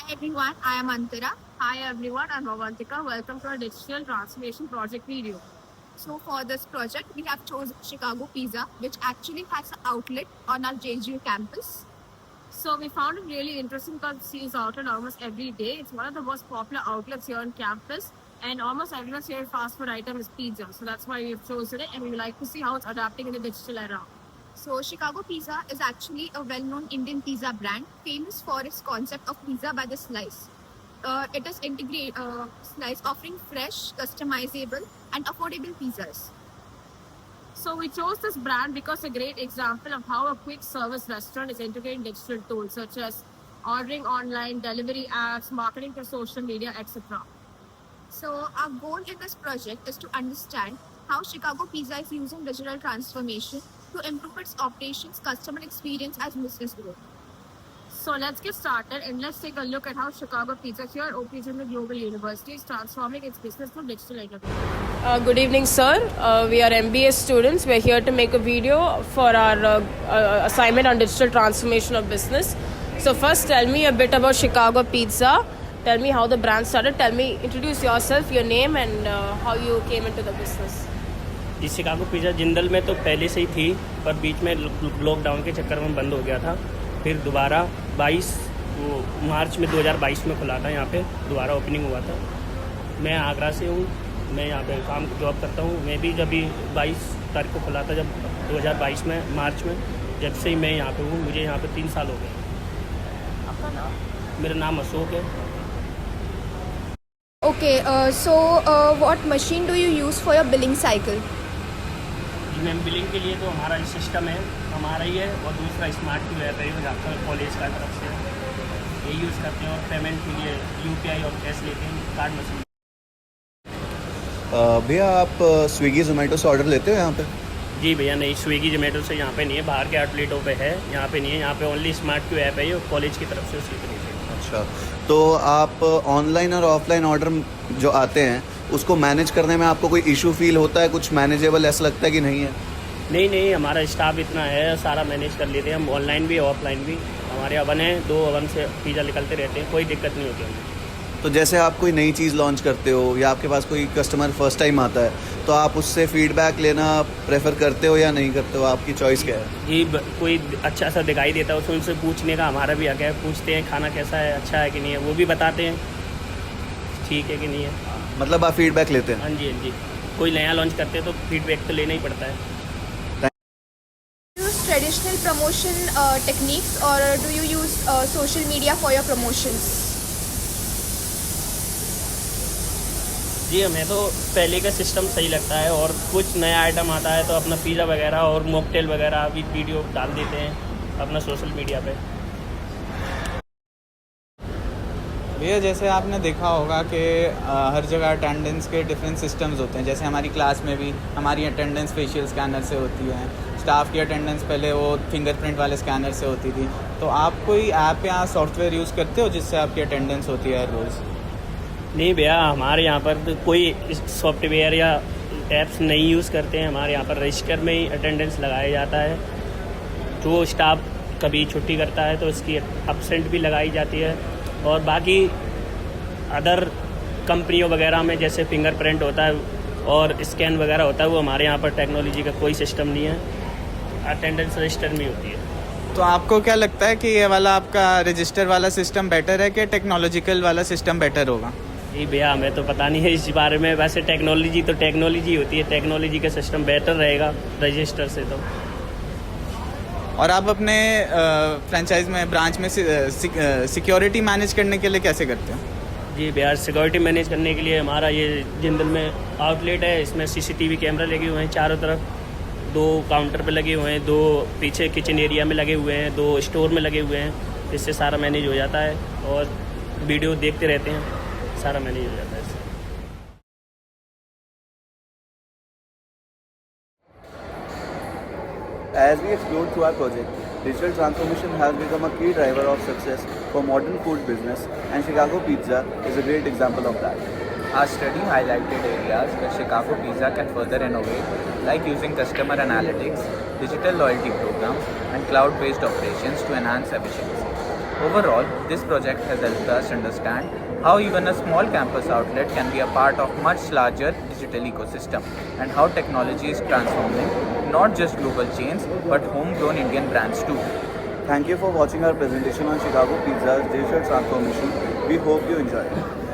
Everyone, I am Antara. Hi everyone, I'm Avantika. Welcome to our digital transformation project video. So for this project, we have chosen Chicago Pizza, which actually has an outlet on our JGU campus. So we found it really interesting because it sees outlet almost every day. It's one of the most popular outlets here on campus, and almost everyone's favorite fast food item is pizza. So that's why we've chosen it, and we would like to see how it's adapting in the digital era. So Chicago Pizza is actually a well-known Indian pizza brand, famous for its concept of pizza by the slice. It is integrate slice offering fresh, customizable, and affordable pizzas. So we chose this brand because a great example of how a quick service restaurant is integrating digital tools such as ordering online, delivery apps, marketing to social media, etc. So our goal in this project is to understand how Chicago Pizza is using digital transformation to improve its operations, customer experience as business growth. So let's get started and let's take a look at how Chicago Pizza here operates in the Global University is transforming its business through digital innovation. Good evening, sir. We are MBA students. We're here to make a video for our assignment on digital transformation of business. So first, tell me a bit about Chicago Pizza. Tell me how the brand started. Introduce yourself, your name, and how you came into the business. जी Chicago pizza Jindal में तो पहले से ही थी, पर बीच में lockdown के चक्कर में बंद हो गया था। फिर दोबारा 22 मार्च में 2022 में खुला था, यहाँ पे दोबारा ओपनिंग हुआ था। मैं आगरा से हूँ, मैं यहाँ पे काम जॉब करता हूँ। मैं भी जब 22 तारीख को खुला था, जब 2022 में मार्च में, जब से ही मैं यहाँ पे हूँ। मुझे यहाँ पे 3 साल हो गए। आपका नाम? मेरा नाम अशोक है। Okay, what machine do you use for your billing cycle? जी मैम, बिलिंग के लिए तो हमारा जो सिस्टम है हमारा ही है, और दूसरा स्मार्ट क्यू ऐप है जो आपका कॉलेज का तरफ से ये यूज़ करते हैं। और पेमेंट के लिए यूपीआई और कैश लेते हैं, कार्ड मशीन। भैया आप स्विगी जोमेटो से ऑर्डर लेते हो यहाँ पे? जी भैया नहीं, स्विगी जोमेटो से यहाँ पे नहीं है, बाहर के आउटलेटों पे है, यहाँ पे नहीं है। यहाँ पे ओनली स्मार्ट क्यू ऐप है, ये कॉलेज की तरफ से उसी तरीके से। अच्छा, तो आप ऑनलाइन और ऑफलाइन ऑर्डर जो आते हैं उसको मैनेज करने में आपको कोई इशू फील होता है? कुछ मैनेजेबल ऐसा लगता है कि नहीं है? नहीं, हमारा स्टाफ इतना है, सारा मैनेज कर लेते हैं हम, ऑनलाइन भी ऑफलाइन भी। हमारे ओवन है, 2 ओवन से पिज़्ज़ा निकलते रहते हैं, कोई दिक्कत नहीं होती हमें। तो जैसे आप कोई नई चीज़ लॉन्च करते हो या आपके पास कोई कस्टमर फर्स्ट टाइम आता है, तो आप उससे फीडबैक लेना प्रेफर करते हो या नहीं करते हो? आपकी चॉइस क्या है? जी कोई अच्छा सा दिखाई देता है, उनसे पूछने का हमारा भी हक है। पूछते हैं खाना कैसा है, अच्छा है कि नहीं है, वो भी बताते हैं ठीक है कि नहीं है। मतलब आप फीडबैक लेते हैं? हाँ जी, कोई नया लॉन्च करते हैं तो फीडबैक तो लेना ही पड़ता है। Use traditional promotion techniques or do you use social media for your promotions? जी हमें तो पहले का सिस्टम सही लगता है, और कुछ नया आइटम आता है तो अपना पिज़्ज़ा वगैरह और मॉकटेल वगैरह भी वीडियो डाल देते हैं अपना सोशल मीडिया पे। भैया जैसे आपने देखा होगा कि हर जगह अटेंडेंस के डिफरेंट सिस्टम्स होते हैं। जैसे हमारी क्लास में भी हमारी अटेंडेंस फेशियल स्कैनर से होती है, स्टाफ की अटेंडेंस पहले वो फिंगरप्रिंट वाले स्कैनर से होती थी। तो आप कोई ऐप या सॉफ्टवेयर यूज़ करते हो जिससे आपकी अटेंडेंस होती है हर रोज़? नहीं भैया, हमारे यहाँ पर तो कोई सॉफ्टवेयर या ऐप्स नहीं यूज़ करते हैं। हमारे यहाँ पर रजिस्टर में ही अटेंडेंस लगाया जाता है। जो स्टाफ कभी छुट्टी करता है तो उसकी एब्सेंट भी लगाई जाती है। और बाकी अदर कंपनियों वगैरह में जैसे फिंगरप्रिंट होता है और स्कैन वगैरह होता है, वो हमारे यहाँ पर टेक्नोलॉजी का कोई सिस्टम नहीं है, अटेंडेंस रजिस्टर में होती है। तो आपको क्या लगता है कि ये वाला आपका रजिस्टर वाला सिस्टम बेटर है कि टेक्नोलॉजिकल वाला सिस्टम बेटर होगा? जी भैया हमें तो पता नहीं है इस बारे में। वैसे टेक्नोलॉजी तो टेक्नोलॉजी होती है, टेक्नोलॉजी का सिस्टम बेटर रहेगा रजिस्टर से तो। और आप अपने फ्रेंचाइज में ब्रांच में सिक्योरिटी मैनेज करने के लिए कैसे करते हो? जी भैया, सिक्योरिटी मैनेज करने के लिए हमारा ये जिंदल में आउटलेट है, इसमें सीसीटीवी कैमरा लगे हुए हैं चारों तरफ। 2 काउंटर पे लगे हुए हैं, 2 पीछे किचन एरिया में लगे हुए हैं, 2 स्टोर में लगे हुए हैं। इससे सारा मैनेज हो जाता है और वीडियो देखते रहते हैं, सारा मैनेज हो जाता है इससे। As we explored through our project, digital transformation has become a key driver of success for modern food business, and Chicago Pizza is a great example of that. Our study highlighted areas where Chicago Pizza can further innovate, like using customer analytics, digital loyalty programs, and cloud-based operations to enhance efficiency. Overall, this project has helped us understand how even a small campus outlet can be a part of much larger digital ecosystem, and how technology is transforming not just global chains but homegrown Indian brands too. Thank you for watching our presentation on Chicago Pizza's digital transformation. We hope you enjoyed it.